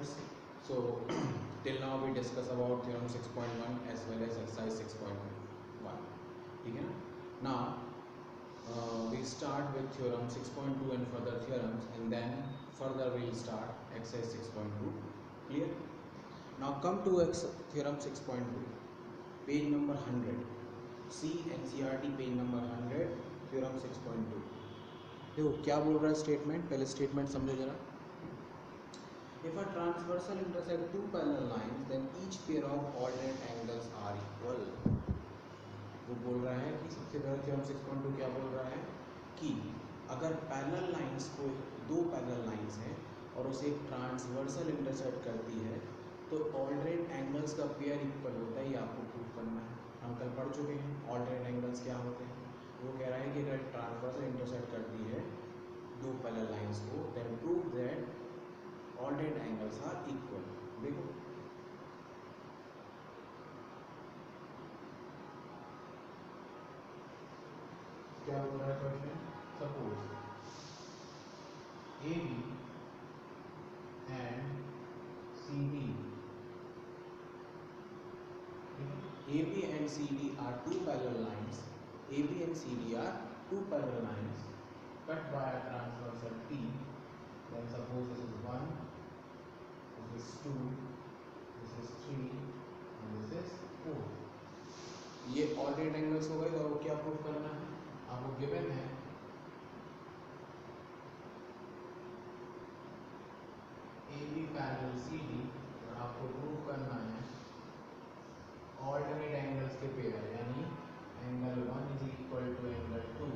students. So till now we discuss about theorem 6.1 as well as exercise 6.1. ठीक है ना? Now we start with theorem 6.2 and further theorems, and then further we'll start exercise 6.2. Clear? Now come to theorem 6.2, page number 100. See NCERT page number 100, theorem 6.2. देखो क्या बोल रहा है statement, पहले statement समझो जरा. If a transversal intersect two parallel lines, then each pair of alternate angles are equal. वो बोल रहा है कि सबसे पहले थ्योरम 6.2 क्या बोल रहा है कि अगर पैरेलल लाइंस को, दो पैरेलल लाइंस हैं और उसे एक ट्रांसवर्सल इंटरसेक्ट करती है तो ऑल्टरनेट एंगल्स का पेयर इक्वल होता है. ये आपको प्रूव करना है. हम कल पढ़ चुके हैं ऑल्टरनेट एंगल्स क्या होते हैं. वो कह रहा है कि अगर ट्रांसवर्सल इंटरसेक्ट करती है दो पैरेलल लाइंस को, then prove that alternate angles are equal. देखो क्या बोल रहा है question. Suppose A B and C D, AB and CD are two parallel lines. AB and CD are two parallel lines cut by a transversal T. Then suppose this is 1, this is 2, this is 3 and this is 4. ये alternate angles हो गए. और वो क्या prove करना है, आपको given है AB पैरेलल CD और आपको प्रूव करना है ऑल्टरनेट एंगल्स के पेयर, यानी angle 1 is equal to angle 2.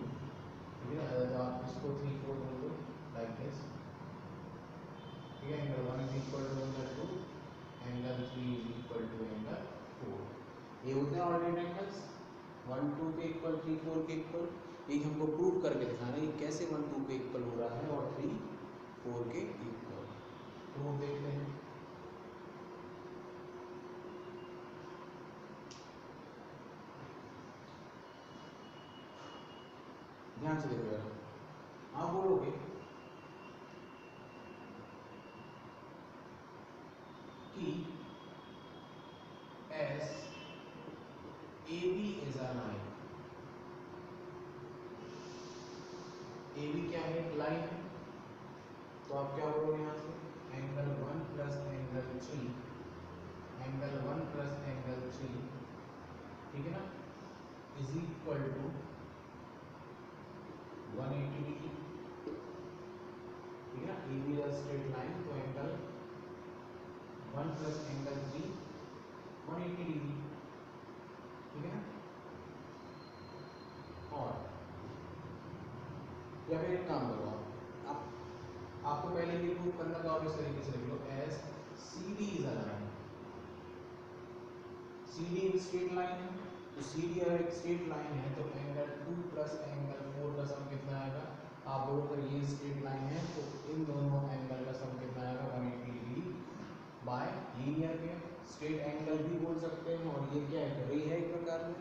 ठीक है. तो आप इसको 3 4 बोल दो लाइक दिस. ठीक है. Angle 1 is equal to angle 2, angle 3 is equal to angle 4. ये होते हैं ऑल्टरनेट एंगल्स. 1 2 के इक्वल, 3 4 के इक्वल. ये हमको प्रूव करके दिखाना है कि कैसे 1 2 के इक्वल हो रहा है और 3 4 के इक्वल. तो देखते हैं. ध्यान से देखो यार. आप बोलोगे कि as A B is a line. A B क्या है, एक लाइन है. तो आप क्या बोलोगे यहाँ से, angle 1 plus angle 3, angle 1 plus angle 3, ठीक है ना, इज इक्वल टू 180 डिग्री. ठीक है ना. A B is straight line, तो एंगल 1 प्लस एंगल 3 180 डिग्री. ठीक है ना. और या फिर एक काम करो, आप आपको पहले ये प्रूव करना तो आप इस तरीके से लिख लो as C D is a line. C D एक स्ट्रेट लाइन है, तो सी डी अगर एक स्ट्रेट लाइन है तो एंगल 2 प्लस एंगल 4 का सम कितना आएगा. आप बोलो अगर ये स्ट्रेट लाइन है तो इन दोनों एंगल का सम कितना आएगा, 180 degree by linear pair. Straight angle भी बोल सकते हैं और ये क्या है, रे है एक प्रकार में.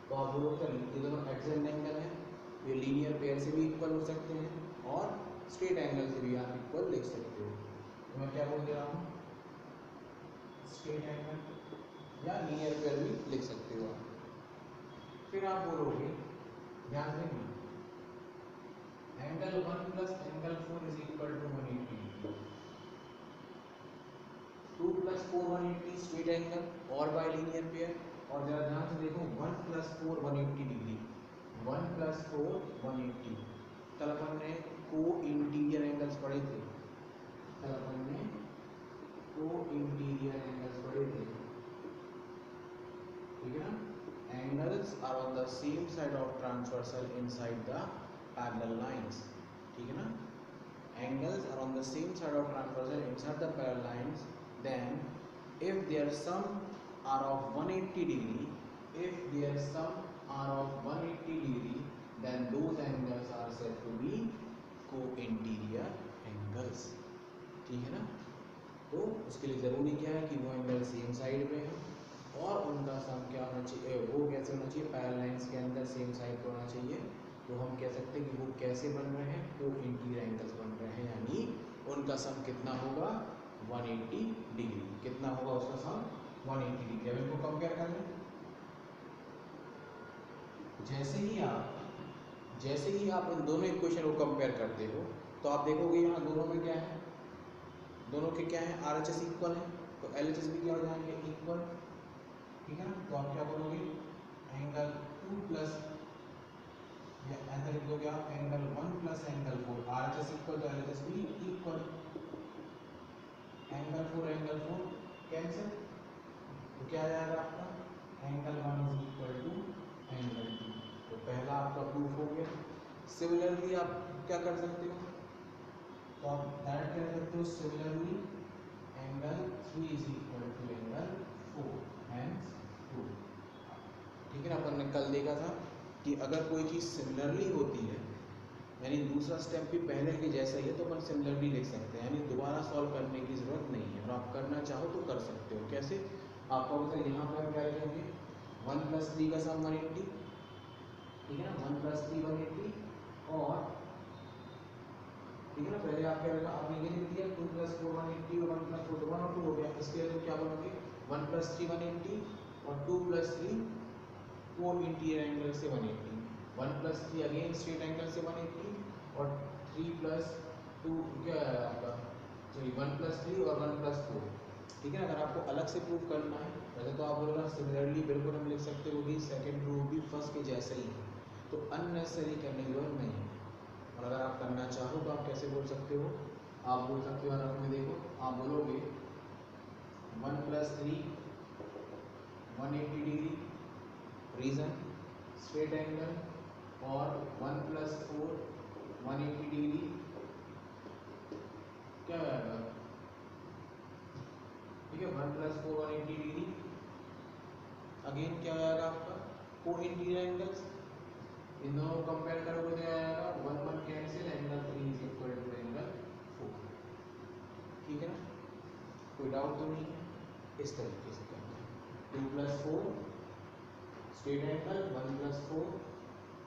तो आप बोलो सर ये दोनों एडजेसेंट एंगल है, ये लीनियर पेयर से भी इक्वल हो सकते हैं और स्ट्रेट एंगल से भी आप इक्वल लिख सकते हो. तो मैं क्या बोल दे रहा हूँ, स्ट्रेट एंगल या लीनियर पेयर भी लिख सकते हो आप. फिर आप बोलोगे, ध्यान देना, angle 1 plus angle 4 is equal to 180. 2 plus 4 180 straight angle और बाय लीनियर पेयर. और जरा ध्यान से देखो 1 प्लस 4 180 डिग्री, 1 प्लस 4 180. कल अपन ने को इंटीरियर एंगल्स पढ़े थे, कल अपन ने को इंटीरियर एंगल्स पढ़े थे. ठीक है ना. angles are on the same side of transversal inside the parallel lines. ठीक है ना. angles are on the same side of transversal inside the parallel lines, then if their sum are of 180 degree, if their sum are of 180 degree, then those angles are said to be co-interior angles. ठीक है ना. तो उसके लिए जरूरी क्या है कि वो एंगल सेम साइड में है और उनका सम क्या होना चाहिए, वो कैसे होना चाहिए, पैरेलल लाइंस के अंदर सेम साइड पर होना चाहिए. तो हम कह सकते हैं कि वो कैसे बन रहे हैं, को इंटीरियर एंगल्स बन रहे हैं, यानी उनका सम कितना होगा, 180 180 डिग्री। अब इनको कंपेयर कर लें। जैसे ही आप इन दोनों इक्वेशन को कंपेयर करते हो तो आप देखोगे यहाँ दोनों में क्या है, दोनों के क्या है, RHS इक्वल है, तो LHS भी क्या हो जाएंगे, इक्वल। ठीक है ना, तो आप क्या बोलोगे, एंगल 2 प्लस, या ऐसा लिख दोगे आप angle 1 plus angle 4, RHS equal तो LHS भी इक्वल, एंगल 4 कैंसिल, तो क्या आ जाएगा आपका, angle 1 is equal to angle 2। तो पहला आपका प्रूफ हो गया। सिमिलरली आप क्या कर सकते हो, तो आप डायरेक्ट कर सकते हो, similarly angle 3 is equal to angle 4 hence 2। ठीक है ना, अपन ने कल देखा था कि अगर कोई चीज़ सिमिलरली होती है, यानी दूसरा स्टेप भी पहले के जैसा ही है, तो अपन सिमिलरली लिख सकते हैं, यानी दोबारा सॉल्व करने की ज़रूरत नहीं है, और आप करना चाहो तो कर सकते हो। कैसे, आपको बताया यहाँ पर हम क्या लिखेंगे, 1 प्लस 3 का सम 180, ठीक है ना, 1 प्लस 3 180, और ठीक है ना, पहले आप क्या होगा, आपने ये लिख दिया 2 प्लस 4 180 और 1 प्लस 4 1 और 2 हो गया। इसके लिए तो क्या बनोगे, 1 प्लस 3 180 और 2 प्लस 3 4 इंटीरियर एंगल से 180, 1 प्लस 3 अगेन स्ट्रेट एंगल से 180, और 3 प्लस 2 क्या है आपका, सॉरी 1 प्लस 3 और 1 प्लस 4। ठीक है ना, अगर आपको अलग से प्रूव करना है, वैसे तो आप बोलोगे सिमिलरली, बिल्कुल हम लिख सकते हो कि सेकंड प्रूफ भी फर्स्ट के जैसा ही है, तो अननेसेसरी करने की जरूरत नहीं है। और अगर आप करना चाहो तो आप कैसे बोल सकते हो, आप बोल सकते हो रफ में, देखो आप बोलोगे 1 plus 3 180 degree, reason straight angle, और 1 प्लस 4 180 डिग्री, क्या आएगा, ठीक है, 1 प्लस 4 180 डिग्री, अगेन क्या आएगा आपका 4 इंटीरियर एंगल्स, इन दोनों को कंपेयर करोगे तो आएगा 1 1 cancel, angle 3 is equal to angle 4। ठीक है ना, कोई डाउट तो नहीं है, इस तरीके से करना है। 2 प्लस 4 स्ट्रेट एंगल, 1 प्लस 4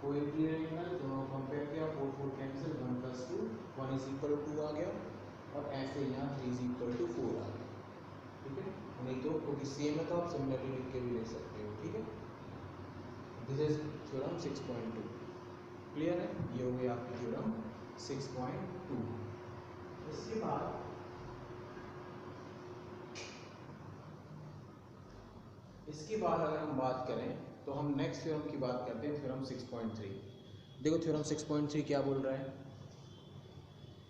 को इंटीरियर एंगल, दोनों कंपेयर किया, 4 4 cancel, 1 plus 2 1 is equal to 2 आ गया, और ऐसे यहाँ 3 इज इक्वल टू 4 आ गया। ठीक है, नहीं तो क्योंकि सेम है तो आप सिमिलरली लिख के भी ले सकते हो। ठीक है, दिस इज थ्योरम 6.2। क्लियर है, ये हो गया आपकी थ्योरम 6.2। इसके बाद अगर हम बात करें तो हम नेक्स्ट थ्योरम की बात करते हैं, थ्योरम 6.3। देखो थ्योरम 6.3 क्या बोल रहा है,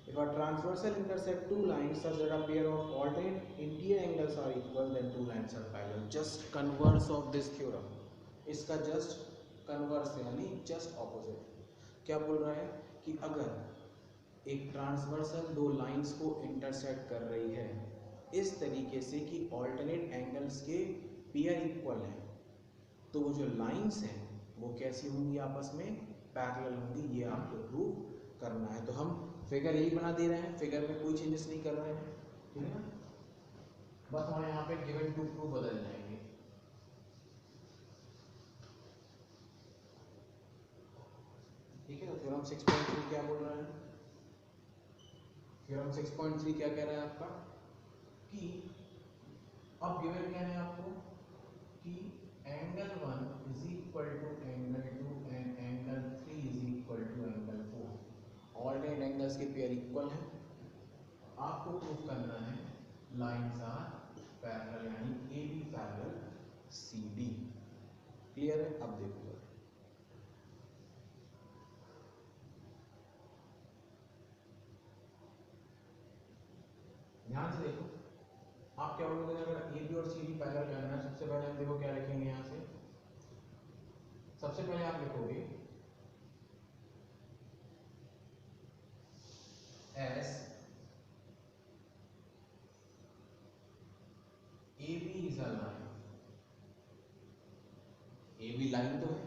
if a transversal intersect two lines such that a pair of alternate interior angles are equal, then two lines are parallel, just converse of this theorem, इसका just converse यानी just opposite। क्या बोल रहा है कि अगर एक ट्रांसवर्सल दो लाइंस को इंटरसेक्ट कर रही है इस तरीके से कि ऑल्टरनेट एंगल्स के पेयर इक्वल हैं, तो वो जो लाइंस हैं वो कैसी होंगी, आपस में पैरेलल होंगी, ये आपको प्रूव करना है। तो हम फिगर यही बना दे रहे हैं, फिगर में कोई चेंजेस नहीं कर रहे हैं। ठीक है ना, बस हमारे यहाँ पे गिवन टू प्रूफ बदल जाएंगे। ठीक है, तो थ्योरम 6.3 क्या बोल रहा है, थ्योरम 6.3 क्या कह रहा है आपका कि अब गिवन क्या है आपको कि angle 1 is equal to angle 2 and angle 3 is equal to angle 4, alternate angles के पेयर इक्वल हैं। आपको प्रूफ करना है लाइंस आर पैरेलल, यानी A B parallel C D. Clear है, अब देखो ध्यान से देखो, आप क्या बोलोगे, अगर ए बी और सी डी पैरेलल करना है, सबसे पहले हम देखो क्या लिखेंगे, यहाँ से सबसे पहले आप लिखोगे as A B is a line, A B line तो है,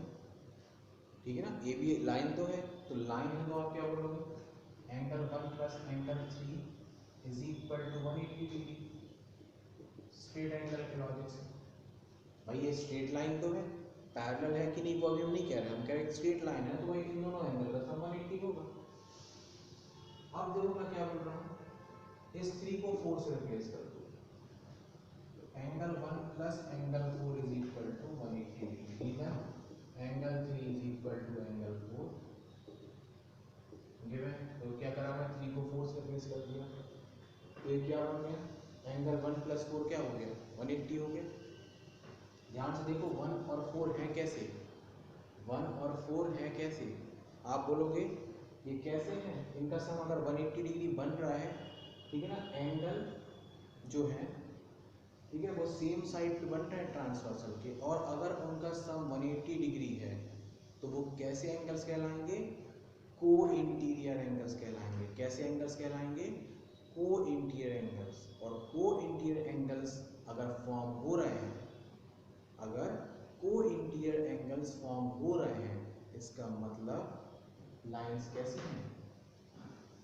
ठीक है ना, ए बी लाइन तो है, तो लाइन है तो आप क्या बोलोगे, angle 1 plus angle 3 is equal to 180 degree, straight angle के लॉजिक से। भाई ये स्ट्रेट लाइन तो है, पैरेलल है कि नहीं वो अभी हम नहीं कह रहे, हम कह रहे हैं स्ट्रेट लाइन है, तो भाई इन दोनों एंगल का सम 180 होगा। अब देखो मैं क्या बोल रहा हूँ, इस 3 को 4 से रिप्लेस कर दो, तो angle 1 plus angle 4 is equal to 180 degree, angle 3 is equal to angle 4 given. तो क्या करा मैं 3 को 4 से रिप्लेस कर दिया, तो ये क्या बन गया, एंगल 1 प्लस 4 क्या हो गया, 180 हो गया। ध्यान से देखो 1 और 4 है कैसे, 1 और 4 है कैसे, आप बोलोगे ये कैसे है, इनका सम अगर 180 डिग्री बन रहा है, ठीक है ना, एंगल जो है, ठीक है, वो सेम साइड पे बन रहा है ट्रांसवर्सल के, और अगर उनका सम 180 डिग्री है तो वो कैसे एंगल्स कहलाएंगे, को इंटीरियर एंगल्स कहलाएंगे। कैसे एंगल्स कहलाएंगे, को इंटीरियर एंगल्स। और को इंटीरियर एंगल्स अगर फॉर्म हो रहे हैं, अगर को इंटीरियर एंगल्स फॉर्म हो रहे हैं, इसका मतलब लाइंस कैसी हैं,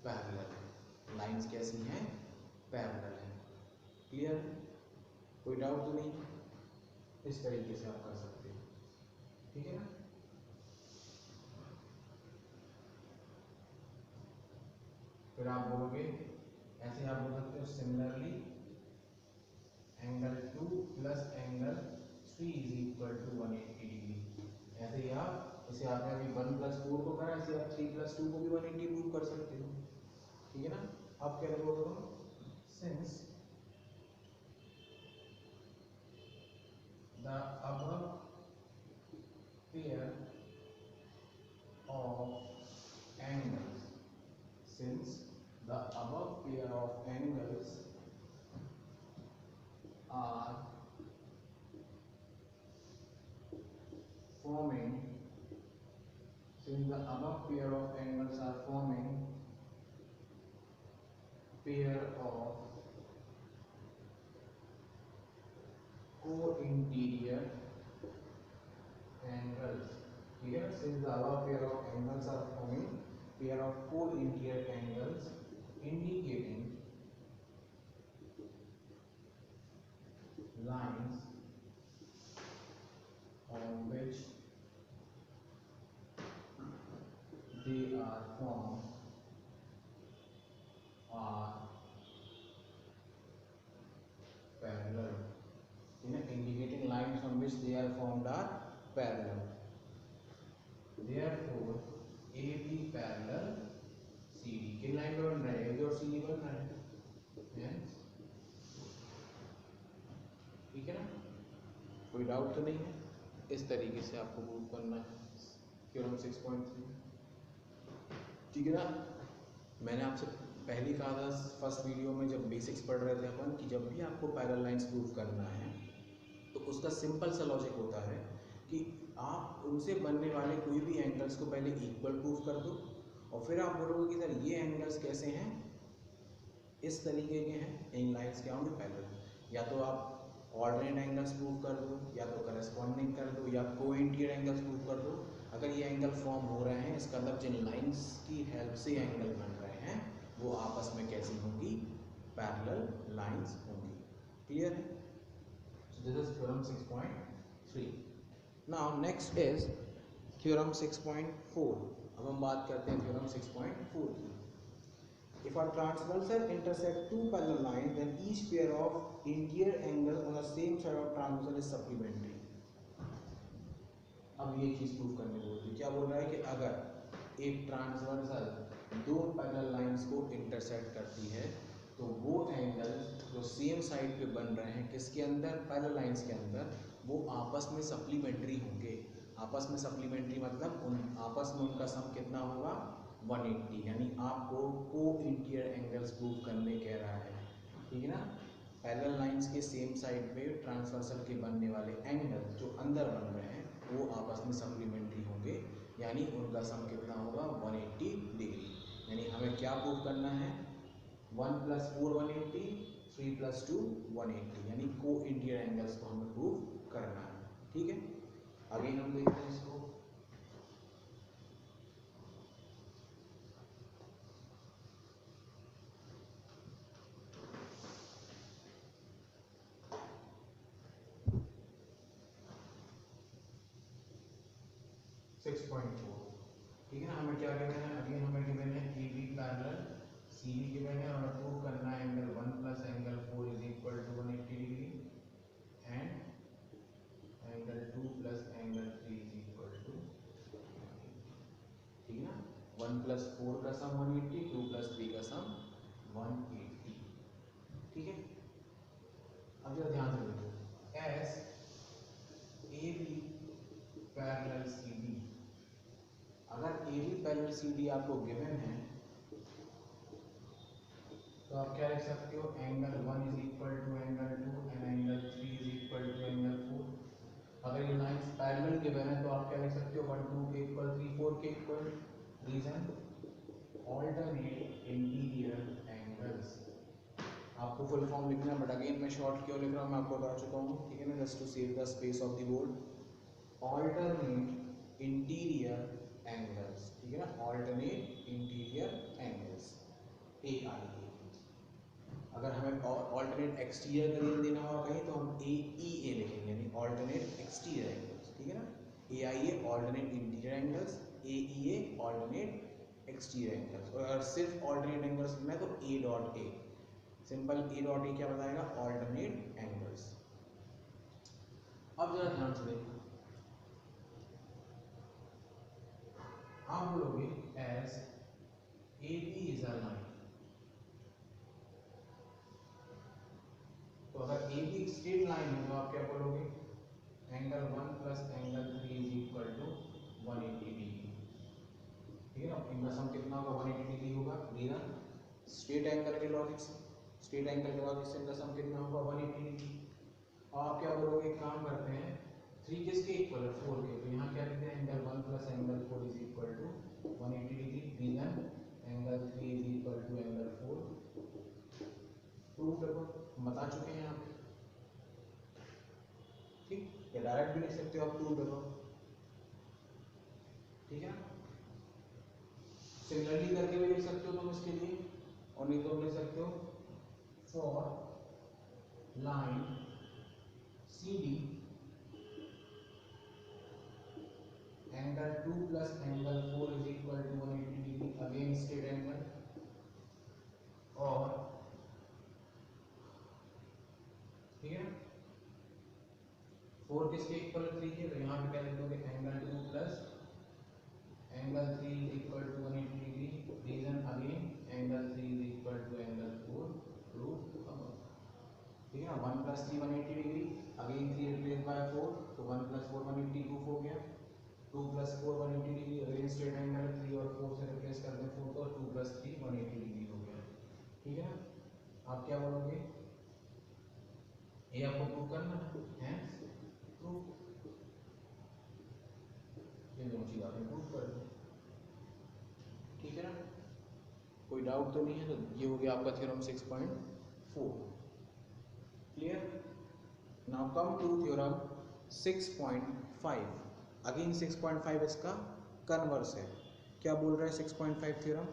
पैरेलल है। लाइंस कैसी हैं, पैरेलल है। क्लियर, कोई डाउट तो नहीं, इस तरीके से आप कर सकते हो, ठीक है ना। फिर आप बोलोगे, ऐसे आप बोल सकते हो similarly angle 2 plus angle 3 is equal to 180 degree. ऐसे ही आप, इसे आपने अभी 1 प्लस 4 को करा, ऐसे आप 3 प्लस 2 को भी 180 प्रूव कर सकते हो, ठीक है ना। अब क्या बोलो, since the above pair of angles, since the above pair of angles are forming, since the above pair of angles are forming pair of co-interior angles, ठीक है, since the above pair of angles are forming pair of co-interior angles indicating lines on which they are formed are parallel, indicating lines on which they are formed are parallel. Therefore AB parallel CD, किन line पे बन रहा है, AB और CD बन रहा है, ठीक है ना, कोई डाउट तो नहीं है। इस तरीके से आपको प्रूव करना है थ्योरम 6.3, ठीक है ना। मैंने आपसे पहले कहा था फर्स्ट वीडियो में जब बेसिक्स पढ़ रहे थे अपन, कि जब भी आपको पैरेलल लाइंस प्रूव करना है तो उसका सिंपल सा लॉजिक होता है कि आप उनसे बनने वाले कोई भी एंगल्स को पहले इक्वल प्रूव कर दो, और फिर आप बोलोगे कि सर ये एंगल्स कैसे हैं, इस तरीके के हैं, इन लाइंस क्या होंगे, पैरेलल। या तो आप ऑल्टरनेट एंगल्स प्रूव कर दो, या तो करस्पॉन्डिंग कर दो, या को-इंटीरियर एंगल्स प्रूव कर दो। अगर ये एंगल फॉर्म हो रहे हैं, इसका मतलब जिन लाइंस की हेल्प से एंगल बन रहे हैं वो आपस में कैसी होंगी, पैरेलल लाइंस होंगी। क्लियर है, so this is theorem 6.3। Now next is theorem 6.4। अब हम बात करते हैं थ्योरम 6.4 की। If a transversal intersect two parallel lines, then each pair of interior angles on the same side of transversal is supplementary. अब ये चीज प्रूव करने बोलती है, क्या बोल रहा है कि अगर एक ट्रांसवर्सल दो पैरेलल लाइंस को इंटरसेक्ट करती है तो वो एंगल्स जो सेम साइड पे बन रहे हैं, किसके अंदर, पैरेलल लाइंस के अंदर, वो आपस में सप्लीमेंट्री होंगे। आपस में सप्लीमेंट्री मतलब उन आपस में उनका सम कितना होगा, 180, यानी आपको को इंटीरियर एंगल्स प्रूव करने कह रहा है, ठीक है ना। पैरेलल लाइंस के सेम साइड पे ट्रांसवर्सल के बनने वाले एंगल जो अंदर बन रहे हैं वो आपस में सप्लीमेंट्री होंगे, यानी उनका सम कितना होगा, 180 डिग्री। यानी हमें क्या प्रूव करना है, 1 + 4 180, 3 + 2 180, यानी को इंटीरियर एंगल्स को हमें प्रूव करना है, ठीक है। अगेन हम देखते हैं इसको, ठीक है ना। हमें क्या गिवन है, अगेन हमें गिवन है AB पैरेलल CD गिवन है, और हमें प्रूव करना है angle 1 + angle 4 = 180 degree, and plus 4 का सम 180, 2 प्लस 3 का सम 180। ठीक है, अब जरा ध्यान से देखो, as A B parallel C D, अगर A B parallel C D आपको गिवन है तो आप क्या लिख सकते हो, angle 1 is equal to angle 2 and angle 3 is equal to angle 4। अगर ये लाइंस पैरेलल गिवन है तो आप क्या लिख सकते हो, 1 2 के इक्वल 3 4 के equal. Reason, alternate interior angles. आपको फुल फॉर्म लिखना है, बट अगेन मैं शॉर्ट क्यों लिख रहा हूँ मैं आपको बता चुका हूँ, ठीक है ना, just to save the space of the board. Alternate interior angles, ठीक है ना, ऑल्टरनेट इंटीरियर एंगल्स, AIA। अगर हमें ऑल्टरनेट एक्सटीरियर का रीजन देना होगा कहीं तो हम AEA लिखेंगे, यानी ऑल्टरनेट एक्सटीरियर एंगल्स, ठीक है ना। AIA alternate interior angles, AEA alternate exterior angles. और अगर सिर्फ ऑल्टरनेट एंगल्स लिखना है तो A dot A, simple A dot A क्या बताएगा, ऑल्टरनेट एंगल्स। अब जरा ध्यान से देखो, आप बोलोगे as AB is a line, तो अगर ए बी स्ट्रेट लाइन है तो आप क्या बोलोगे, angle 1 plus angle 3 is equal to 180 degree. ठीक है ना, इनका सम कितना होगा, 180 डिग्री होगा। रीजन, स्ट्रेट एंगल के लॉजिक से, स्ट्रेट एंगल के लॉजिक से इनका सम कितना होगा, 180 डिग्री। और आप क्या बोलोगे, एक काम करते हैं, 3 किसके इक्वल है, 4 के, तो यहाँ क्या लिखते हैं, angle 1 plus angle 4 is equal to 180 degree. Reason, angle 3 is equal to angle 4। Prove करो, बता चुके हैं आप, ठीक, या डायरेक्ट भी लिख सकते हो आप, प्रूव करो, ठीक है ना। सिमिलरली करके भी लिख सकते हो तुम इसके लिए, और नहीं तो लिख सकते हो, for line C D angle 2 plus angle 4 is equal to 180 degree, again straight angle. और ठीक है ना, 4 किसके इक्वल 3 के, तो यहाँ पे क्या लिखोगे, angle 2 plus angle 3 is equal to 180 degree. Reason, again angle 3 is equal to angle 4। Proof, ठीक है ना, 1 plus 3 180 degree, again 3 replace by 4, तो 1 प्लस 4 180 प्रूफ हो गया। 2 plus 4 180 degree, again straight angle, 3 और 4 से रिप्लेस कर दें 4 तो 2 प्लस 3 180 डिग्री हो गया। ठीक है ना, आप क्या बोलोगे, ये आपको प्रूव करना है, प्रूफ, ये दोनों चीज आपने प्रूव कर दी, ठीक है ना, कोई डाउट तो नहीं है। तो ये हो गया आपका theorem 6.4, clear. Now come to theorem 6.5। Again 6.5 इसका कन्वर्स है। क्या बोल रहा है 6.5 theorem,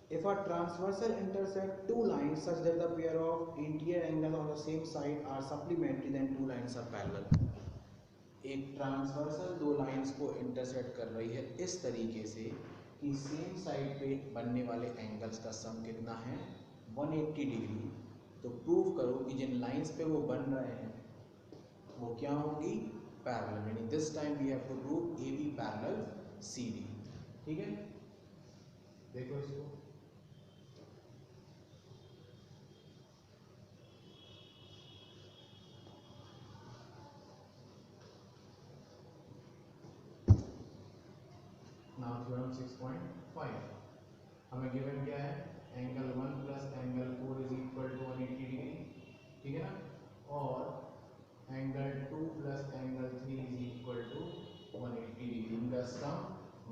if a transversal intersect two lines such that the pair of interior angles on the same side are supplementary then two lines are parallel। एक transversal दो lines को intersect कर रही है इस तरीके से कि सेम साइड पे बनने वाले एंगल्स का सम कितना है, 180 डिग्री। तो प्रूव करो कि जिन लाइंस पे वो बन रहे हैं वो क्या होंगी, पैरेलल, यानी this time we have to prove A B parallel C D. ठीक है, देखो इसको, नाउ थ्योरम 6.5 हमें गिवन क्या है, angle 1 plus angle 4 is equal to 180 degree, ठीक है ना, और angle 2 plus angle 3 is equal to 180 degree. इनका सम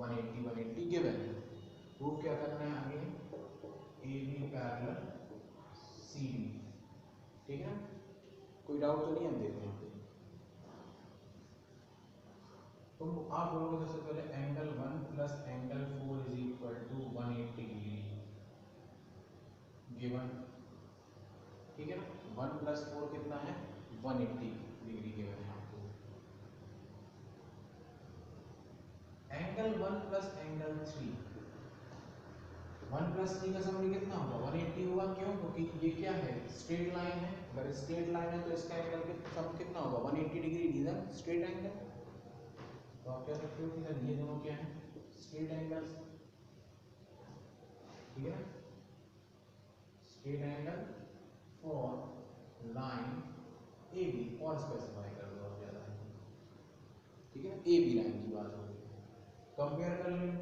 180 180 गिवन है। प्रूफ क्या करना है, again A B parallel C D, ठीक है ना, कोई डाउट तो नहीं, हम देखते हैं। तो आप बोलोगे सबसे पहले angle 1 plus angle 4 is equal to 180 degree given, ठीक है ना, 1 प्लस 4 कितना है, 180 डिग्री गिवन है आपको। एंगल 1 प्लस एंगल 3, 1 प्लस 3 का सम कितना होगा, 180 होगा। क्यों, क्योंकि ये क्या है, स्ट्रेट लाइन है। अगर स्ट्रेट लाइन है तो इसका एंगल का सम कितना होगा, 180 डिग्री। Reason, straight angle. तो आप क्या सकते हो कि सर ये दोनों क्या है, स्ट्रेट एंगल्स, ठीक है, straight angle for line A B, और स्पेसिफाई कर दो और ज्यादा, ठीक है, ए बी लाइन की बात हो रही है। कंपेयर कर लें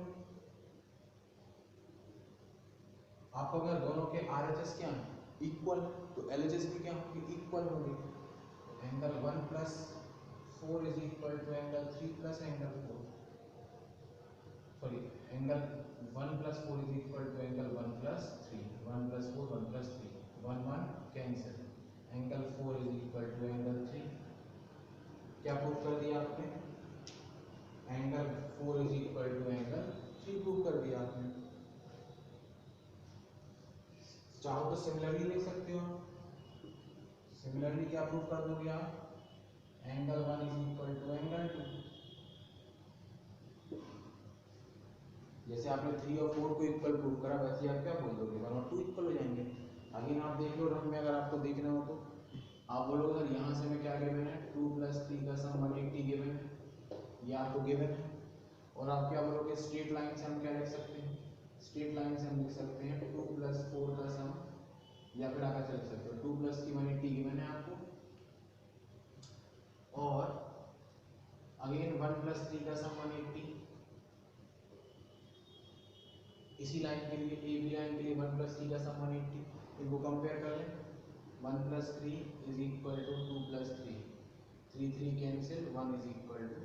आपको, अगर दोनों के RHS क्या है इक्वल, तो LHS भी क्या होंगे इक्वल होंगे। Angle 1 + 4 is equal to angle 3 + angle 4, sorry angle 1 + 4 is equal to angle 1 + 3, 1 + 4 1 + 3, 1 1 cancel, angle 4 is equal to angle 3। क्या प्रूव कर दिया आपने, angle 4 is equal to angle 3 prove कर दिया आपने। चाहो तो सिमिलरली लिख सकते हो, सिमिलरली क्या प्रूव कर दोगे आप, angle 1 is equal to angle 2। जैसे आपने 3 और 4 को इक्वल प्रूव करा, वैसे आप क्या बोल दोगे 1 और 2 इक्वल हो जाएंगे। अगेन आप देख लो रफ में, अगर आपको देखना हो तो आप बोलोगे सर यहाँ से मैं क्या गिवन है 2 + 3 का सम 180 गिवन है, ये आपको गिवन है। और आप क्या बोलोगे स्ट्रेट लाइन से हम क्या लिख सकते हैं, स्ट्रेट लाइन से हम लिख सकते हैं 2 + 4 का सम, या फिर आगे चल सकते हो 2 + 3 180 गिवन है आपको, और अगेन 1 + 3 का सम 180। इसी लाइन के लिए ए बी लाइन के लिए 1 + 3 का सम 180, इनको कंपेयर कर लें, 1 + 3 is equal to 2 + 3, 3 3 cancel, 1 is equal to.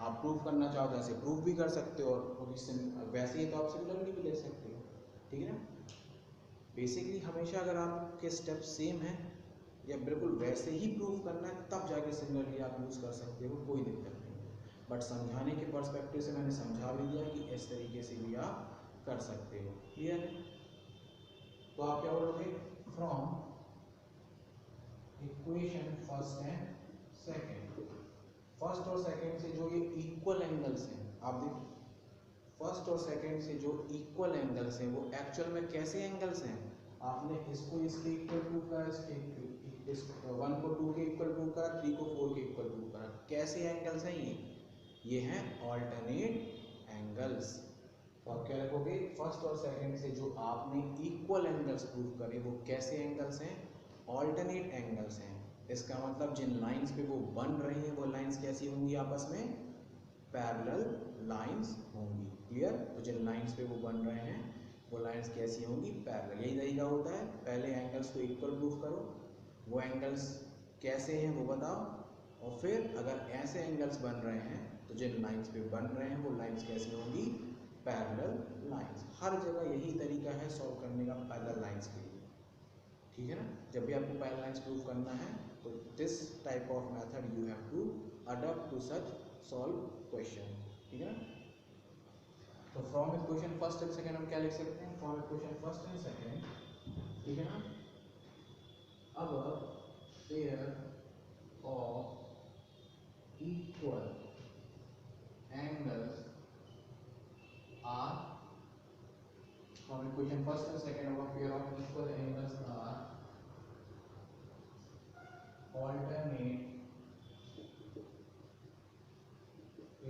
आप प्रूव करना चाहो तो ऐसे प्रूव भी कर सकते हो, और वैसे ही तो आप सिमिलरली भी ले सकते हो, ठीक है ना। बेसिकली हमेशा अगर आपके स्टेप सेम है या बिल्कुल वैसे ही प्रूव करना है, तब जाके सिमिलरली आप यूज़ कर सकते हो, कोई दिक्कत नहीं। बट समझाने के पर्सपेक्टिव से मैंने समझा भी दिया कि इस तरीके से भी आप कर सकते हो, क्लियर है। तो आप क्या बोलोगे, from equation first and second, first और सेकेंड से जो ये इक्वल एंगल्स हैं, आप देखो फर्स्ट और सेकेंड से जो इक्वल एंगल्स हैं वो एक्चुअल में कैसे एंगल्स हैं, आपने इसको इसके इक्वल प्रूव करा, इस 1 को 2 के इक्वल प्रूव करा, 3 को 4 के इक्वल प्रूव करा, कैसे एंगल्स हैं ये हैं ऑल्टरनेट एंगल्स। तो आप क्या रखोगे, फर्स्ट और सेकेंड से जो आपने इक्वल एंगल्स प्रूव करे वो कैसे एंगल्स हैं, ऑल्टरनेट एंगल्स हैं। इसका मतलब जिन लाइंस पे वो बन रही हैं वो लाइंस कैसी होंगी, आपस में पैरेलल लाइंस होंगी, क्लियर। तो जिन लाइंस पे वो बन रहे हैं वो लाइंस कैसी होंगी, पैरेलल। यही तरीका होता है, पहले एंगल्स को इक्वल प्रूफ करो, वो एंगल्स कैसे हैं वो बताओ, और फिर अगर ऐसे एंगल्स बन रहे हैं तो जिन लाइंस पे बन रहे हैं वो लाइंस कैसी होंगी, पैरेलल लाइंस। हर जगह यही तरीका है सॉल्व करने का पैरेलल लाइंस के लिए, ठीक है ना। जब भी आपको पैरेलल लाइंस प्रूव करना है तो this type of method you have to adopt to such solve question, ठीक है ना। तो from equation first and second हम क्या लिख सकते हैं, from equation first and second, ठीक है ना। अब pair of equal angles are, from equation first and second of pair of equal angles are alternate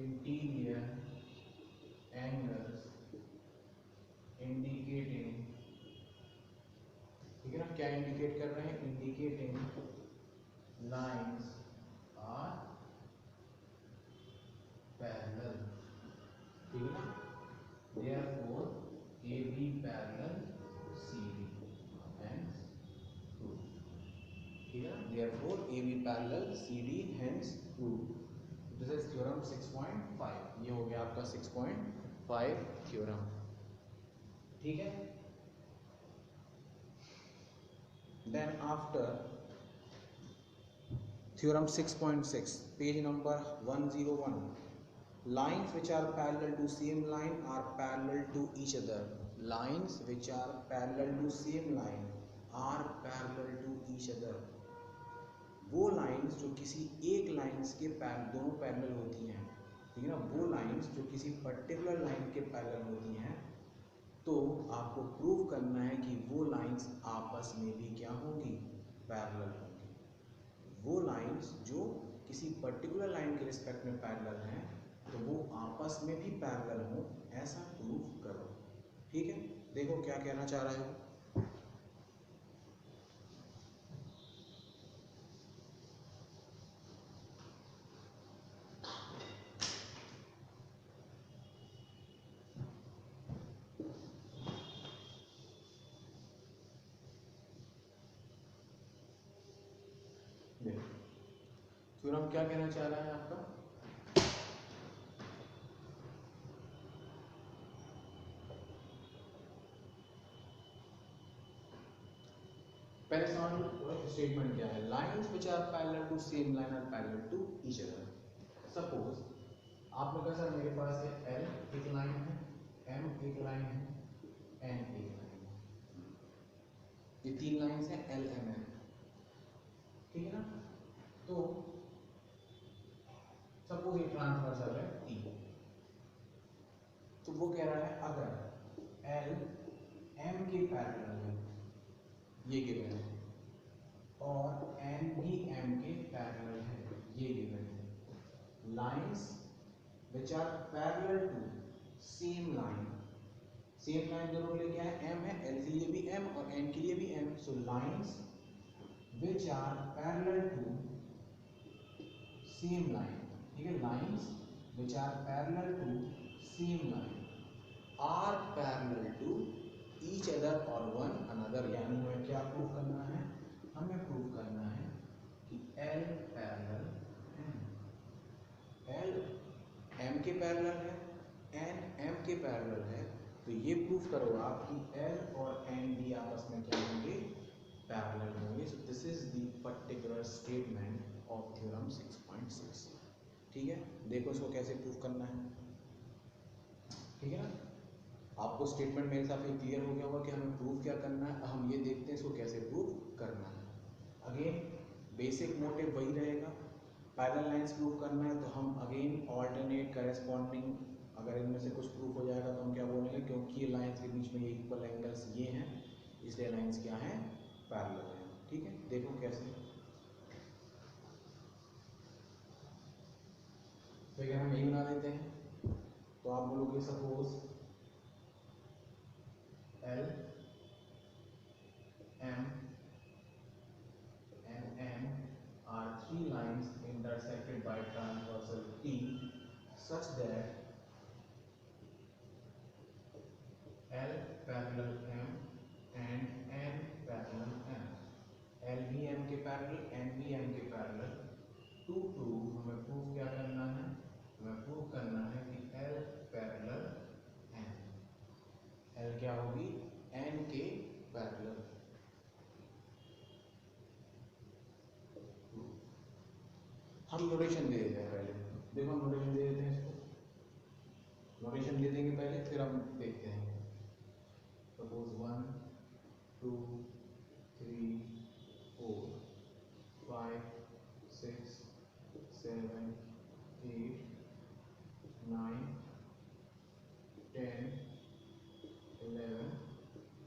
interior angles indicating, ठीक है ना, क्या इंडिकेट कर रहे हैं, इंडिकेटिंग लाइंस आर पैरेलल, ठीक है ना। therefore AB parallel CD hence true, ठीक है, therefore AB parallel CD hence true। This is theorem 6.5, ये हो गया आपका 6.5 थ्योरम, ठीक है। Then after theorem 6.6, page number 101, lines which are parallel to same line are parallel to each other, lines which are parallel to same line are parallel to each other। वो lines जो किसी एक लाइंस के दोनों parallel होती हैं, ठीक है ना, वो लाइंस जो किसी पर्टिकुलर लाइन के पैरेलल होती हैं, तो आपको प्रूव करना है कि वो लाइंस आपस में भी क्या होंगी, पैरेलल होंगी। वो लाइंस जो किसी पर्टिकुलर लाइन के रिस्पेक्ट में पैरेलल हैं तो वो आपस में भी पैरेलल हो, ऐसा प्रूव करो। ठीक है, देखो क्या कहना चाह रहे हो। थ्योरम क्या कहना चाह रहा है आपका? पहले सवाल स्टेटमेंट क्या है? Lines which are parallel to same line are parallel to each other. Suppose आपने कहा सर मेरे पास है L एक लाइन है, M एक लाइन है, N एक लाइन है, ये तीन लाइंस हैं L M N, ठीक है ना। तो सपोज ये ट्रांसवर्सल है T, तो वो कह रहा है अगर L M के पैरेलल है, ये गिवन है, और N भी M के पैरेलल है, ये गिवन है। Lines which are parallel to same line दोनों के लिए क्या है? M है, L के लिए भी M और N के लिए भी M। so lines which are parallel to same line, ठीक है, lines which are parallel to same line are parallel to each other or one another। यानी हमें क्या प्रूव करना है? हमें प्रूव करना है कि L parallel M, L M के पैरेलल है, N M के पैरेलल है, तो ये प्रूफ करो आप कि L और N भी आपस में क्या होंगे? पैरेलल होंगे। So this is the particular statement of theorem 6.6। ठीक है, देखो इसको कैसे प्रूफ करना है। ठीक है ना, आपको स्टेटमेंट मेरे हिसाब से क्लियर हो गया होगा कि हमें प्रूफ क्या करना है। हम ये देखते हैं इसको कैसे प्रूफ करना है। अगेन बेसिक मोटिव वही रहेगा, पैरेलल लाइंस प्रूव करना है तो हम अगेन ऑल्टरनेट करेस्पॉन्डिंग, अगर इनमें से कुछ प्रूफ हो जाएगा तो हम क्या बोलेंगे? क्योंकि ये लाइंस के बीच में ये इक्वल एंगल्स ये हैं, इसलिए लाइंस क्या हैं? पैरेलल हैं। ठीक है, देखो कैसे। तो अगर हम यही बना देते हैं तो आप बोलोगे suppose L M and N are three lines intersected by transversal T such that L parallel M and N parallel M, L भी M के पैरेलल, N भी M के पैरेलल। टू प्रूव हमें प्रूफ क्या करना है? हमें प्रूव करना है कि L पैरेलल N, L क्या होगी? N के पैरेलल। हम नोटेशन दे देते हैं पहले, देखो हम नोटेशन दे देते हैं इसको, नोटेशन दे देंगे पहले, फिर हम देखते हैं। सपोज 1 2 3 4 5 6 7 8 9 10 11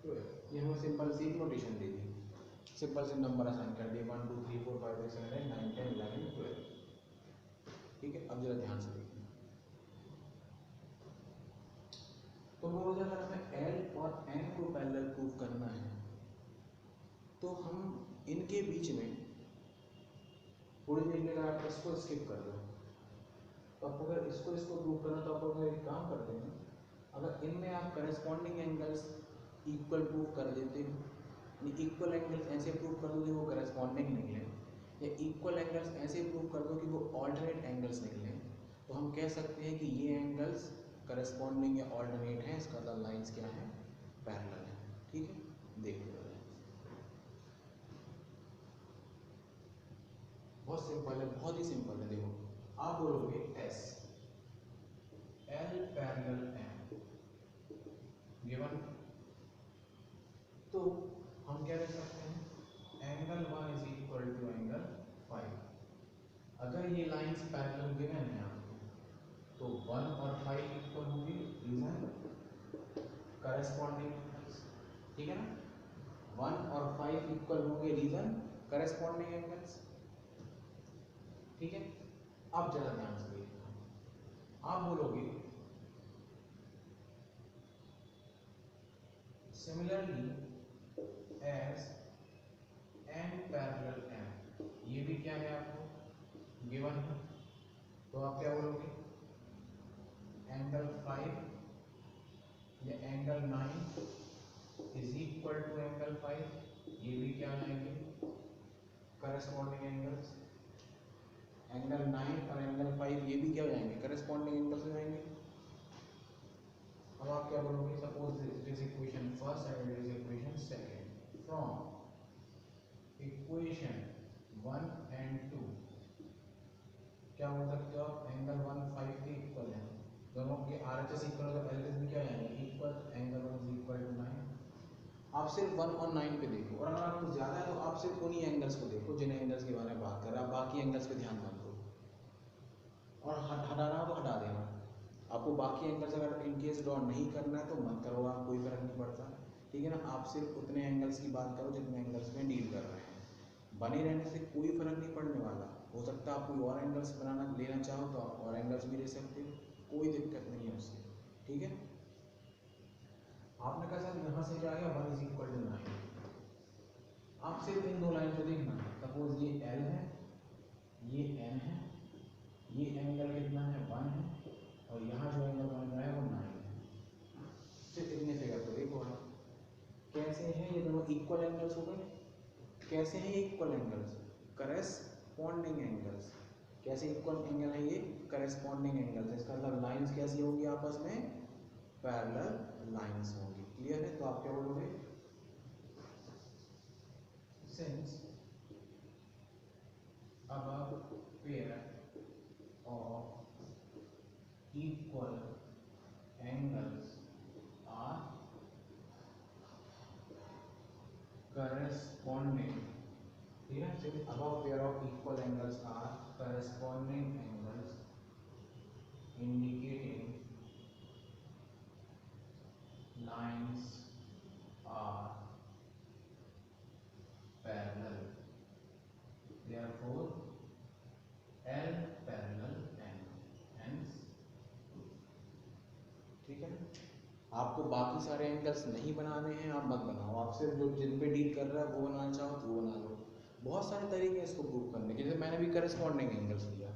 12, ये हमें सिंपल सी नोटेशन दे दी, सिंपल से नंबर असाइन कर दिए 1 2 3 4 5 6 7 8 9 10 11 12। ठीक है, अब जरा ध्यान से देखिए। तो बोलो अगर हमें L और N को पैरेलल प्रूव करना है तो हम इनके बीच में थोड़ी देर में अगर आप इसको स्किप कर दो, तो आपको अगर इसको प्रूव करना तो आपको एक काम करते हैं, अगर इनमें आप करस्पॉन्डिंग एंगल्स इक्वल प्रूव कर देते हो, इक्वल एंगल्स ऐसे प्रूव कर दो कि वो करस्पॉन्डिंग निकले, या इक्वल एंगल्स ऐसे प्रूव कर दो कि वो ऑल्टरनेट एंगल्स निकले, तो हम कह सकते हैं कि ये एंगल्स करस्पॉन्डिंग या ऑल्टरनेट है, इसका मतलब लाइंस क्या है? पैरेलल है। ठीक है, देखते रहो, बहुत सिंपल है, बहुत ही सिंपल है। देखो आप बोलोगे S L parallel M given, तो हम क्या लिख सकते हैं? Angle 1 is equal to angle 5। अगर ये लाइंस पैरेलल गिवन है आपको तो 1 और 5 इक्वल होंगे, रीजन करस्पॉन्डिंग एंगल्स। ठीक है ना, 1 और 5 इक्वल होंगे, रीजन करस्पॉन्डिंग एंगल्स। ठीक है, अब जरा ध्यान से देखना, आप बोलोगे similarly as N parallel N, ये भी क्या है आपको गिवन है, तो आप क्या बोलोगे एंगल 5 या angle 9 is equal to angle 5, ये भी क्या आएंगे करस्पॉन्डिंग एंगल्स। एंगल 9 और एंगल 5 ये भी क्या हो जाएंगे करस्पॉन्डिंग एंगल्स हो जाएंगे। अब आप क्या बोलोगे suppose it is equation first and it is equation second, from equation 1 and 2 क्या बोल सकते हो आप एंगल 1 5 के इक्वल है, दोनों के आरएचएस इक्वल तो एलएचएस भी क्या आएंगे equal, angle 1 is equal to 9। आप सिर्फ 1 और 9 पे देखो, और अगर आपको ज्यादा है तो आप सिर्फ उन्हीं एंगल्स को देखो जिन एंगल्स के बारे में बात कर रहे हैं, आप बाकी एंगल्स पे ध्यान मत दो, और हटाना तो हटा देना। आपको बाकी एंगल्स अगर इनकेस ड्रॉ नहीं करना है तो मत करो, आप कोई फर्क नहीं पड़ता, ठीक है ना। आप सिर्फ उतने एंगल्स की बात करो जितने एंगल्स में डील कर रहे हैं, बने रहने से कोई फर्क नहीं पड़ने वाला। हो सकता है आप कोई और एंगल्स बनाना लेना चाहो तो आप और एंगल्स भी ले सकते हो, कोई दिक्कत नहीं है उससे, ठीक है। आपने कहा सर यहाँ से क्या आ गया 1 इज इक्वल टू 9, आप सिर्फ इन दो लाइन को देखना, सपोज ये L है ये N है, ये एंगल कितना है 1 है, और यहाँ जो एंगल बन रहा है वो 9 है। सिर्फ इतने फिगर को देखो आप कैसे हैं ये दोनों इक्वल एंगल्स हो गए। कैसे हैं ये इक्वल एंगल्स, करेस्पॉन्डिंग एंगल्स। कैसे इक्वल एंगल है ये करेस्पॉन्डिंग एंगल्स, इसका मतलब लाइंस कैसी होंगी आपस में पैरेलल लाइंस होंगी, क्लियर है। तो आप क्या बोलोगे since above pair of equal angles are corresponding, ठीक है, सिर्फ above pair of equal angles are corresponding angles indicating lines are parallel, therefore L parallel N, hence, ठीक है। आपको बाकी सारे एंगल्स नहीं बनाने हैं, आप मत बनाओ, आप सिर्फ जो जिन पे डील कर रहा है वो बनाना चाहो तो वो बना लो। बहुत सारे तरीके हैं इसको प्रूव करने के, जैसे मैंने भी करस्पॉन्डिंग एंगल्स लिया,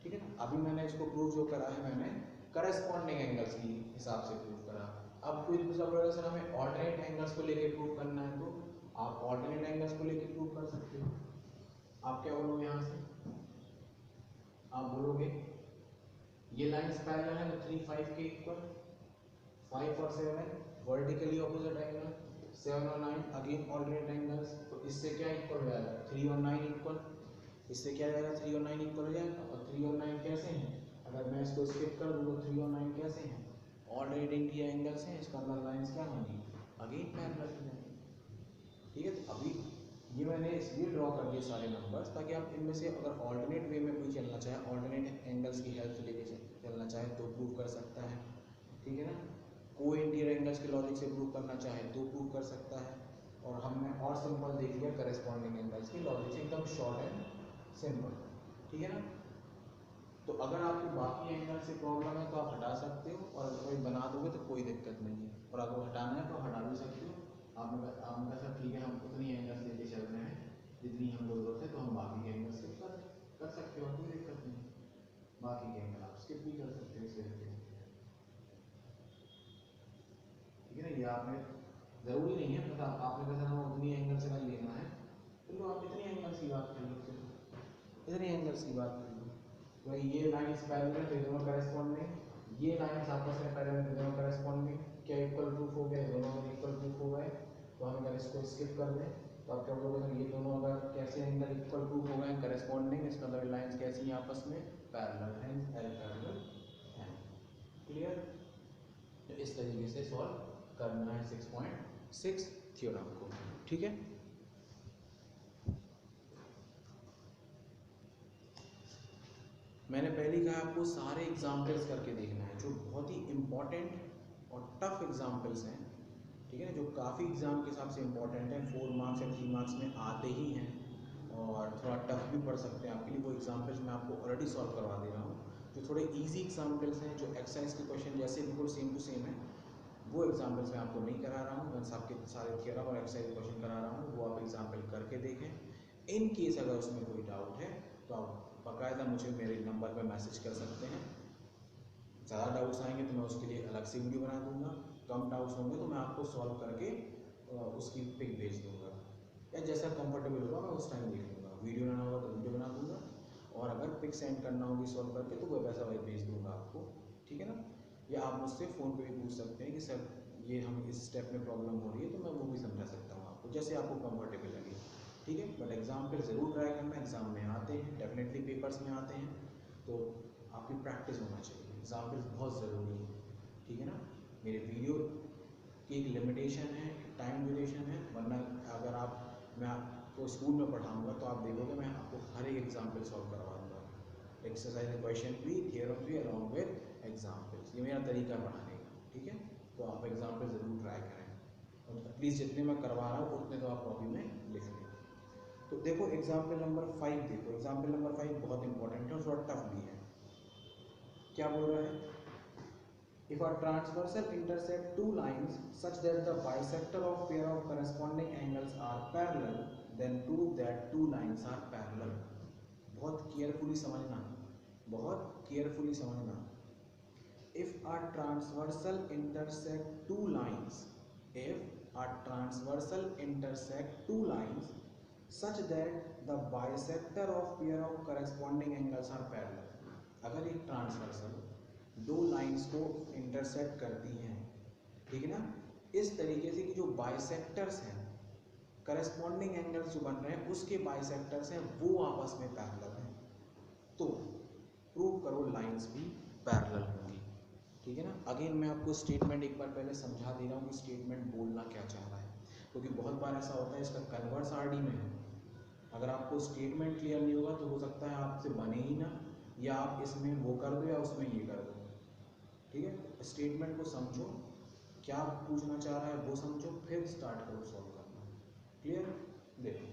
ठीक है ना। अभी मैंने इसको प्रूव जो करा है मैंने करस्पॉन्डिंग एंगल्स की हिसाब से प्रूव करा। अब कोई दूसरा बोलेगा सर हमें ऑल्टरनेट एंगल्स को लेके प्रूव करना है, तो आप ऑल्टरनेट एंगल्स को लेके प्रूव कर सकते हो। आप क्या बोलोगे यहाँ से, आप बोलोगे ये लाइंस पैरेलल है तो 3 5 के इक्वल, 5 और 7 है वर्टिकली ऑपोजिट एंगल, 7 और 9 अगेन ऑल्टरनेट एंगल्स, तो इससे क्या इक्वल हो जाएगा 3 और 9 इक्वल, इससे क्या हो जाएगा 3 और 9 इक्वल हो जाएगा। और 3 और 9 कैसे हैं, अगर मैं इसको स्किप कर दूँ तो 3 और 9 कैसे हैं ऑल्टरनेट इंडिया एंगल्स हैं, इसका मतलब लाइंस क्या होंगी अगेन पैरेलल हो जाएंगी, ठीक है। तो अभी ये मैंने इसलिए ड्रॉ कर दिए सारे नंबर्स ताकि आप इनमें से अगर ऑल्टरनेट वे में कोई चलना चाहे, ऑल्टरनेट एंगल्स की हेल्प से लेके चलना चाहे तो प्रूव कर सकता है, ठीक है ना। को इंटीरियर एंगल्स के लॉजिक से प्रूव करना चाहे तो प्रूव कर सकता है। और हमने और सिंपल देख लिया करेस्पॉन्डिंग एंगल्स की लॉजिक से, एकदम शॉर्ट एंड सिंपल, ठीक है ना। तो अगर आपको बाकी एंगल से प्रॉब्लम है तो आप हटा सकते हो, और अगर कोई बना दोगे तो कोई दिक्कत नहीं है, और अगर हटाना है तो हटा भी सकते हो। आपने कहा सर ठीक है हम उतनी एंगल्स लेके चल रहे हैं जितनी हमको जरूरत है, तो हम बाकी एंगल स्किप कर सकते हो, कोई दिक्कत नहीं। बाकी के एंगल आप स्किप भी कर सकते हो इससे, ठीक है ना। ये आपने जरूरी नहीं है, पता आपने कहा हमें उतनी एंगल से नहीं लेना है, तो आप इतनी एंगल्स की बात कर लो, इतनी एंगल्स की बात कर लो। तो ये लाइंस पैरेलल है तो दोनों करेस्पॉन्डिंग, ये लाइंस आपस में पैरेलल है तो दोनों करेस्पॉन्डिंग, क्या इक्वल प्रूफ हो गया, दोनों में इक्वल प्रूफ हो गए। तो हम अगर इसको स्किप कर दें तो आप क्या बोलोगे सर ये दोनों अगर कैसे एंगल इक्वल प्रूफ हो गए करेस्पॉन्डिंग, इसका मतलब लाइंस कैसी हैं आपस में parallel, hence L parallel N, clear. तो इस तरीके से सॉल्व करना है 6.6 थ्योरम को, ठीक है। मैंने पहले कहा आपको सारे एग्जाम्पल्स करके देखना है जो बहुत ही इंपॉर्टेंट और टफ एग्जाम्पल्स हैं, ठीक है ना, जो काफ़ी एग्जाम के हिसाब से इंपॉर्टेंट है, 4 मार्क्स या 3 मार्क्स में आते ही हैं और थोड़ा टफ भी पढ़ सकते हैं आपके लिए। वो एग्जाम्पल्स मैं आपको ऑलरेडी सॉल्व करवा दे रहा हूँ, जो थोड़े इजी एग्जाम्पल्स हैं, जो एक्सरसाइज के क्वेश्चन जैसे बिल्कुल सेम टू सेम है, वो एग्जाम्पल्स मैं आपको नहीं करा रहा हूँ। मैं आपके सारे थियरम और एक्सरसाइज क्वेश्चन करा रहा हूँ, वो आप एग्जाम्पल करके देखें। इन केस अगर उसमें कोई डाउट है तो आप बाकायदा मुझे मेरे नंबर पर मैसेज कर सकते हैं। ज़्यादा डाउट्स आएंगे तो मैं उसके लिए अलग से वीडियो बना दूंगा, कम डाउट्स होंगे तो मैं आपको सॉल्व करके उसकी पिक भेज दूंगा, या जैसा कंफर्टेबल होगा मैं उस टाइम देख लूँगा। वीडियो बनाना होगा तो वीडियो बना दूंगा, और अगर पिक सेंड करना होगी सॉल्व करके तो वो वैसा वही भेज दूंगा आपको, ठीक है ना। या आप मुझसे फ़ोन पे भी पूछ सकते हैं कि सर ये हम इस स्टेप में प्रॉब्लम हो रही है, तो मैं वो भी समझा सकता हूँ आपको, जैसे आपको कंफर्टेबल लगे, ठीक है। बट एग्जाम्पल ज़रूर ट्राई करना, एग्ज़ाम में आते हैं, डेफिनेटली पेपर्स में आते हैं, तो आपकी प्रैक्टिस होना चाहिए। एग्जाम्पल बहुत ज़रूरी है, ठीक है ना। मेरे वीडियो की एक लिमिटेशन है, टाइम ड्यूरेशन है, वरना अगर मैं आपको स्कूल में पढ़ाऊँगा तो आप देखोगे मैं आपको हर एक एग्जाम्पल सॉल्व करवा दूँगा, एक्सरसाइज क्वेश्चन भी, थियरम भी, अलॉन्ग विद एग्जाम्पल्स। ये मेरा तरीका पढ़ाने का, ठीक है। तो आप एग्जाम्पल ज़रूर ट्राई करें, और एटलीस्ट जितने मैं करवा रहा हूँ उतने तो आप कॉपी में लिख लें। तो देखो एग्जाम्पल नंबर 5 देखो, एग्जाम्पल नंबर 5 बहुत इंपॉर्टेंट है और थोड़ा टफ भी है। क्या बोल रहा है? If a transversal intersect two lines such that the bisector of pair of corresponding angles are parallel, then prove that two lines are parallel. बहुत केयरफुली समझना, बहुत केयरफुली समझना। If a transversal intersect two lines, if a transversal intersect two lines such that the bisector of pair of corresponding angles are parallel. अगर एक transversal दो lines को intersect करती हैं, ठीक है ना, इस तरीके से कि जो बाइसेक्टर्स हैं, करस्पॉन्डिंग एंगल्स जो बन रहे हैं उसके बाइसेक्टर्स हैं वो आपस में पैरेलल हैं, तो प्रूव करो लाइंस भी पैरेलल होंगी, ठीक है ना। अगेन मैं आपको स्टेटमेंट एक बार पहले समझा दे रहा हूँ कि स्टेटमेंट बोलना क्या चाह रहा है, क्योंकि बहुत बार ऐसा होता है इसका कन्वर्स आरडी में है। अगर आपको स्टेटमेंट क्लियर नहीं होगा तो हो सकता है आपसे बने ही ना, या आप इसमें वो कर दो या उसमें ये कर दो, ठीक है। स्टेटमेंट को समझो, क्या पूछना चाह रहा है वो समझो, फिर स्टार्ट करो सॉल्व करना। क्लियर? देखो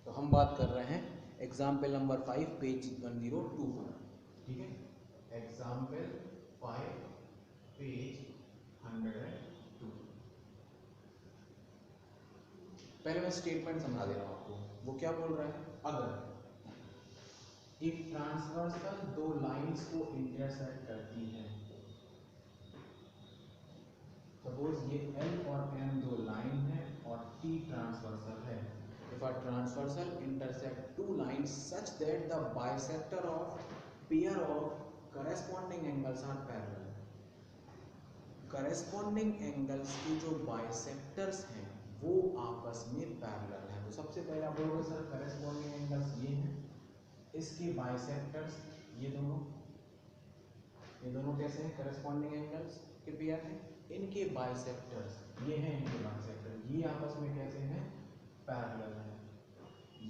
तो हम बात कर रहे हैं एग्जाम्पल नंबर 5 पेज 1024, ठीक है। Example 5 page 102। पहले मैं स्टेटमेंट समझा दे रहा हूँ आपको, वो क्या बोल रहा है। अगर एक ट्रांसवर्सल दो लाइंस को इंटरसेक्ट करती है, सपोज ये L और M दो लाइन है और T ट्रांसवर्सल है। If a transversal intersect two lines such that the bisector of pair of corresponding angles are parallel, corresponding angles के जो bisectors हैं वो आपस में पैरेलल है। तो सबसे पहले आप बोलोगे सर corresponding angles ये हैं, इसके bisectors ये दोनों कैसे हैं, corresponding angles के पेयर हैं, इनके bisectors ये हैं, इनके bisector ये आपस में कैसे हैं, पैरेलल है।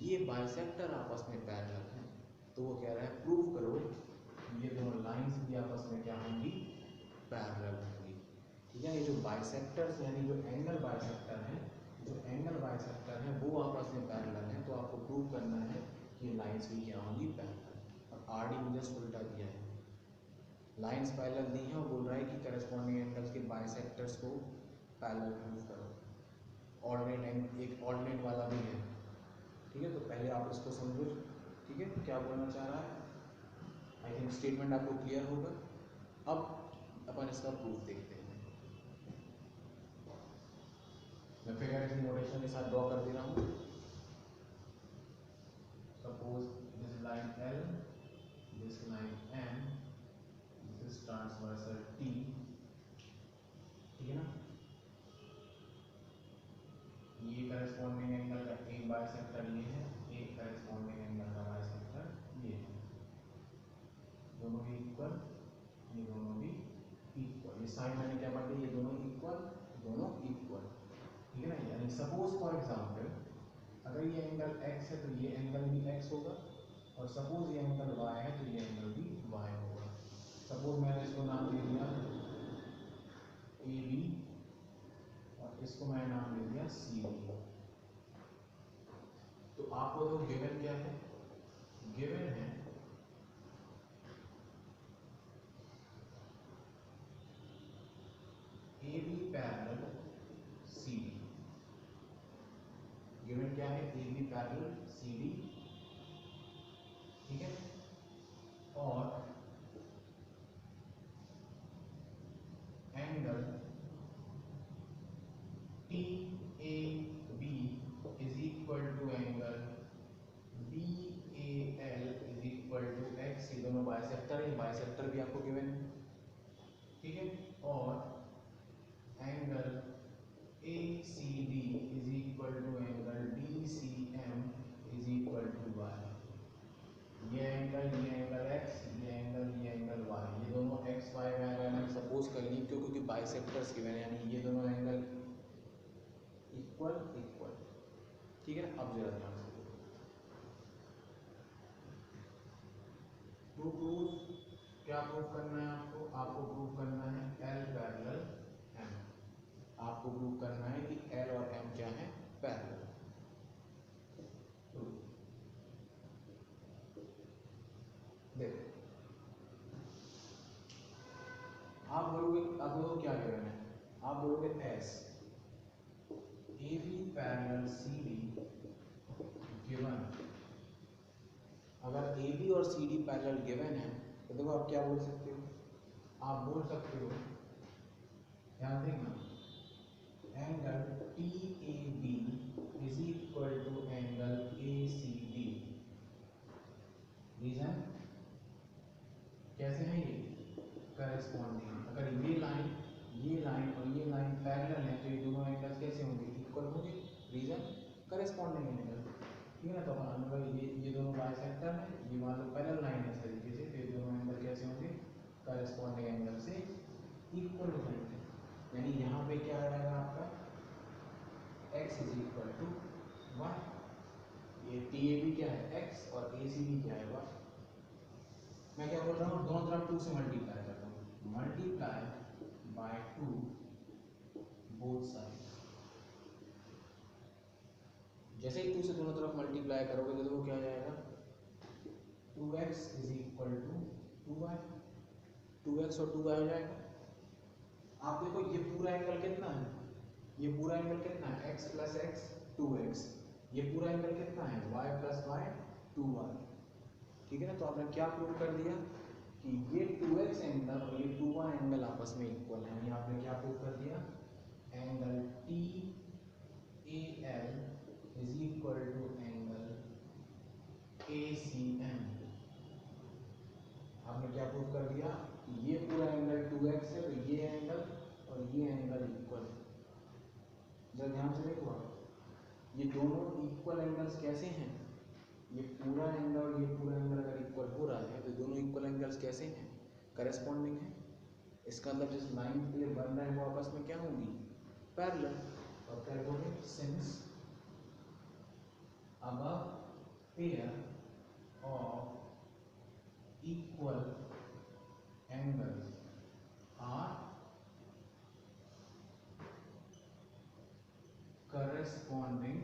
ये बाइसेक्टर आपस में पैरेलल हैं, तो वो कह रहा है प्रूव करो ये दोनों लाइंस भी आपस में क्या होंगी, पैरेलल होंगी, ठीक है। ये जो बाइसेक्टर्स यानी जो एंगल बाइसेक्टर हैं, जो एंगल बाइसेक्टर हैं वो आपस में पैरेलल हैं, तो आपको प्रूव करना है कि ये लाइंस भी क्या होंगी, पैरेलल। और आरडी में जस्ट उल्टा दिया है, लाइंस पैरेलल नहीं है और बोल रहा है कि करस्पॉन्डिंग एंगल्स के बाइसेक्टर्स को पैरेलल प्रूव करो। ऑर्डिनेट एक ऑर्डिनेट वाला भी है, ठीक है। तो पहले आप इसको समझो, ठीक है, क्या बोलना चाह रहा है। आई थिंक स्टेटमेंट आपको क्लियर होगा। अब अपन इसका प्रूफ देखते हैं। मैं फिगर की नोटेशन के साथ ड्रॉ कर दे रहा हूँ। Suppose this line L, this line M, this is transversal T, ठीक है ना। ये करस्पॉन्डिंग एंगल का एक बाइसेक्टर ये है, एक करस्पॉन्डिंग एंगल का बाइसेक्टर ये है, दोनों भी इक्वल, ये दोनों भी इक्वल। ये साइन मैंने क्या पढ़ दिया, ये दोनों इक्वल, दोनों इक्वल, ठीक है ना। यानी सपोज फॉर एग्जांपल अगर ये एंगल x है तो ये एंगल भी x होगा, और सपोज ये एंगल y है तो ये एंगल भी y होगा। सपोज मैंने इसको नाम दे दिया पैरेलल सी डी, ठीक है, और angle T A B is equal to angle B A L is equal to X. ये दोनों बाइसेक्टर है, बाइसेक्टर भी आपको गिवन है, ठीक है, और angle A C D is equal to angle D C M is equal to Y. ये एंगल एक्स, ये एंगल वाई, ये दोनों एक्स वाई मैंने सपोज कर ली क्योंकि बाइसेक्टर्स गिवन है, यानी ये दोनों एंगल इक्वल इक्वल, ठीक है ना। अब जरा ध्यान से प्रूफ, क्या प्रूफ करना है आपको? आपको प्रूफ करना है एल पैरेलल एम। आपको प्रूफ करना है कि एल और एम क्या है? पैरेलल। देखो आप बोलोगे, अब वो क्या गिवन है? आप बोलोगे as A B parallel C D given. अगर ए बी और सी डी पैरेलल गिवन है तो देखो आप क्या बोल सकते हो? आप बोल सकते हो, ध्यान देना, angle T A B is equal to angle A C D. Reason कैसे है? ये करस्पॉन्डिंग। अगर ये लाइन और ये लाइन पैरेलल है तो ये दोनों एंगल्स कैसे होंगे? इक्वल होंगे। रीजन करस्पॉन्डिंग एंगल, ठीक है ना। तो मतलब ये दोनों बाइसेक्टर है, ये मतलब पैरेलल लाइन है इस तरीके से, तो ये दोनों एंगल कैसे होंगे? करस्पॉन्डिंग एंगल से इक्वल हो जाएंगे। यानी यहाँ पे क्या आएगा आपका? x is equal to Y. ये टी ए बी क्या है? x और ए सी बी क्या है? y। मैं क्या बोल रहा हूँ? दोनों तरफ 2 से मल्टीप्लाई करता हूँ, मल्टीप्लाई बाय 2 बोथ साइड। जैसे ही 2 से दोनों तरफ मल्टीप्लाई करोगे तो देखो क्या आ जाएगा? 2x is equal to 2y। 2x और 2y हो जाएगा। आप देखो ये पूरा एंगल कितना है? ये पूरा एंगल कितना है? x plus x 2x। ये पूरा एंगल कितना है? y प्लस y 2y, ठीक है ना। तो आपने क्या प्रूव कर दिया कि ये 2x एंगल और ये 2y एंगल आपस में इक्वल है। यानी आपने क्या प्रूव कर दिया? Angle T A L is equal to angle A C M. आपने क्या प्रूव कर दिया? ये पूरा एंगल 2x है तो ये एंगल और ये एंगल इक्वल है। जरा ध्यान से देखो आप, ये दोनों इक्वल एंगल्स कैसे हैं? ये पूरा एंगल और ये पूरा एंगल अगर इक्वल हो रहा है तो दोनों इक्वल एंगल्स कैसे हैं? करस्पॉन्डिंग है। इसका मतलब जिस लाइन के लिए बन रहा है वो आपस में क्या होंगी? पैरेलल। और क्या बोलेंगे? Since above pair of equal angles are corresponding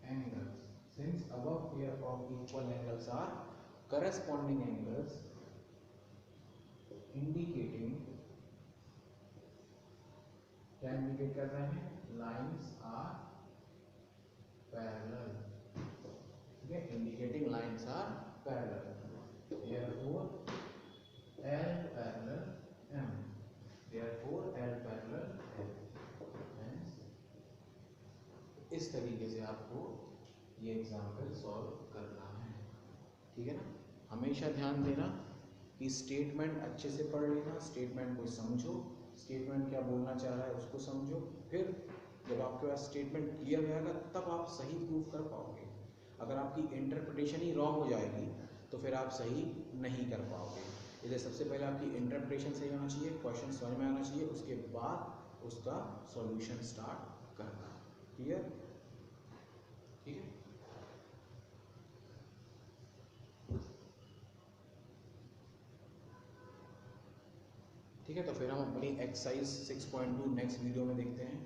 angles. Since above pair of equal angles are corresponding angles, indicating, क्या इंडिकेट कर रहे हैं? Lines are parallel, ठीक है, indicating lines are parallel. Therefore L parallel M. Therefore L parallel M. इस तरीके से आपको ये एग्जाम्पल सॉल्व करना है, ठीक है ना। हमेशा ध्यान देना कि स्टेटमेंट अच्छे से पढ़ लेना, स्टेटमेंट को समझो, स्टेटमेंट क्या बोलना चाह रहा है उसको समझो। फिर जब आपके पास स्टेटमेंट क्लियर हो जाएगा तब आप सही प्रूफ कर पाओगे। अगर आपकी इंटरप्रिटेशन ही रॉन्ग हो जाएगी तो फिर आप सही नहीं कर पाओगे। इसलिए सबसे पहले आपकी इंटरप्रिटेशन सही होना चाहिए, क्वेश्चन समझ में आना चाहिए, उसके बाद उसका सॉल्यूशन स्टार्ट करना। क्लियर? ठीक है। ठीक है, तो फिर हम अपनी एक्सरसाइज 6.2 नेक्स्ट वीडियो में देखते हैं।